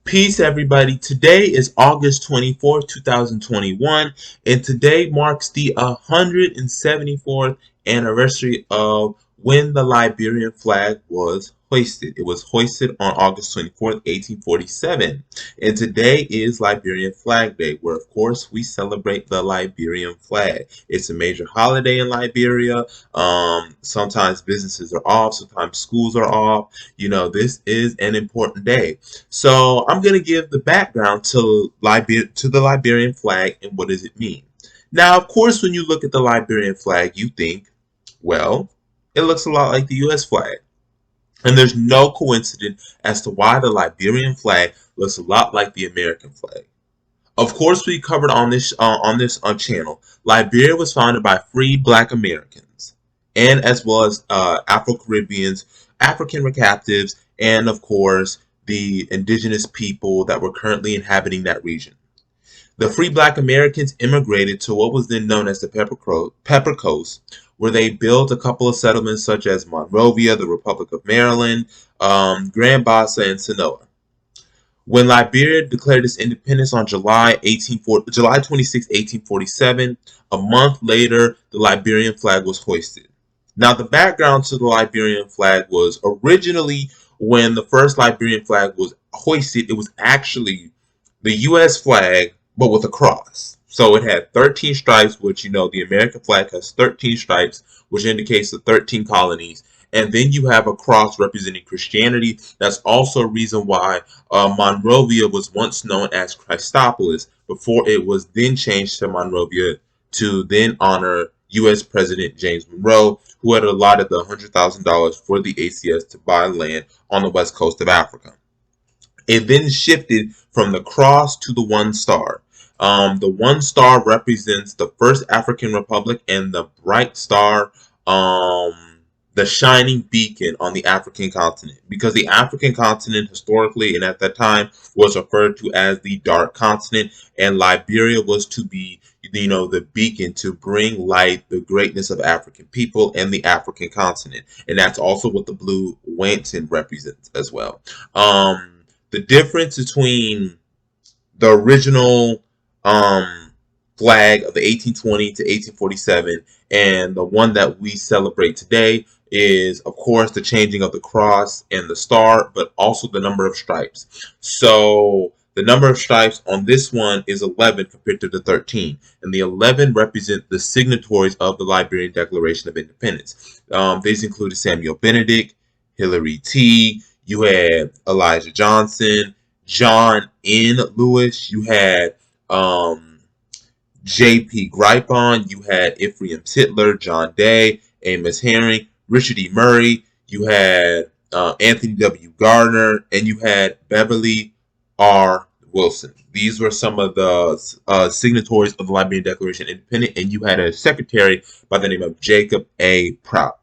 Peace, everybody. Today is August 24th, 2021, and today marks the 174th anniversary of when the Liberian flag was hoisted. It was hoisted on August 24th, 1847, and today is Liberian Flag Day, where, of course, we celebrate the Liberian flag. It's a major holiday in Liberia. Sometimes businesses are off, sometimes schools are off. This is an important day. So I'm going to give the background to the Liberian flag and what does it mean. Now, of course, when you look at the Liberian flag, you think, well, it looks a lot like the U.S. flag. And there's no coincidence as to why the Liberian flag looks a lot like the American flag. Of course, we covered on this channel, Liberia was founded by free Black Americans, and as well as Afro-Caribbeans, African captives, and of course the indigenous people that were currently inhabiting that region. The free Black Americans immigrated to what was then known as the Pepper Coast, where they built a couple of settlements such as Monrovia, the Republic of Maryland, Grand Bassa, and Sanoa. When Liberia declared its independence on July 26, 1847, a month later, the Liberian flag was hoisted. Now, the background to the Liberian flag was originally when the first Liberian flag was hoisted, it was actually the U.S. flag, but with a cross. So it had 13 stripes, which, the American flag has 13 stripes, which indicates the 13 colonies. And then you have a cross representing Christianity. That's also a reason why Monrovia was once known as Christopolis before it was then changed to Monrovia to then honor U.S. President James Monroe, who had allotted the $100,000 for the ACS to buy land on the west coast of Africa. It then shifted from the cross to the one star. The one star represents the first African republic, and the bright star, the shining beacon on the African continent, because the African continent historically and at that time was referred to as the dark continent, and Liberia was to be the beacon to bring light, the greatness of African people and the African continent. And that's also what the blue lantern represents as well. The difference between the original flag of the 1820 to 1847 and the one that we celebrate today is, of course, the changing of the cross and the star, but also the number of stripes. So the number of stripes on this one is 11 compared to the 13, and the 11 represent the signatories of the Liberian Declaration of Independence. These included Samuel Benedict, Hillary T. You had Elijah Johnson, John N. Lewis. You had J.P. Gripon. You had Ephraim Titler, John Day, Amos Herring, Richard E. Murray. You had Anthony W. Gardner, and you had Beverly R. Wilson. These were some of the signatories of the Liberian Declaration of Independence, and you had a secretary by the name of Jacob A. Prout.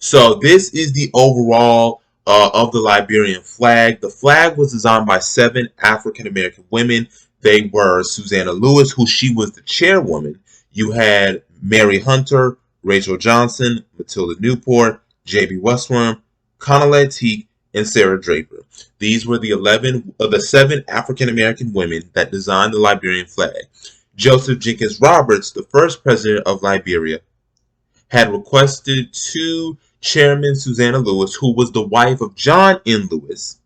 So this is the overall of the Liberian flag. The flag was designed by 7 African American women. They were Susanna Lewis, who she was the chairwoman. You had Mary Hunter, Rachel Johnson, Matilda Newport, J.B. Westworm, Conalette Teague, and Sarah Draper. These were the 7 African American women that designed the Liberian flag. Joseph Jenkins Roberts, the first president of Liberia, had requested to Chairman Susanna Lewis, who was the wife of John N. Lewis,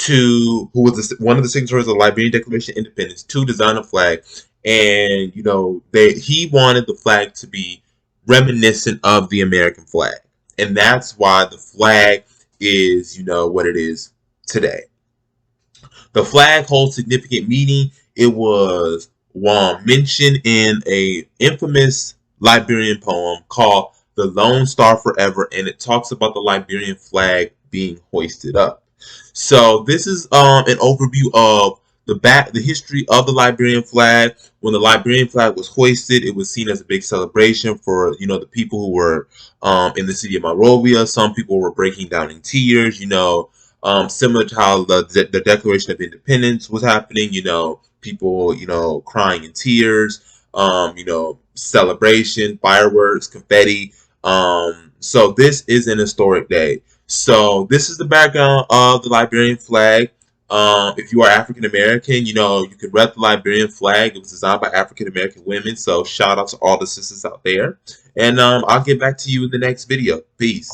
who was one of the signatories of the Liberian Declaration of Independence, to design a flag. And he wanted the flag to be reminiscent of the American flag, and that's why the flag is what it is today. The flag holds significant meaning. It was mentioned in a infamous Liberian poem called "The Lone Star Forever," and it talks about the Liberian flag being hoisted up. So this is an overview of the history of the Liberian flag. When the Liberian flag was hoisted, it was seen as a big celebration for the people who were in the city of Monrovia. Some people were breaking down in tears. Similar to how the Declaration of Independence was happening. People crying in tears. Celebration, fireworks, confetti. So this is an historic day. So this is the background of the Liberian flag. If you are African American, you know, you can rep the Liberian flag. It was designed by African American women. So shout out to all the sisters out there. And I'll get back to you in the next video. Peace.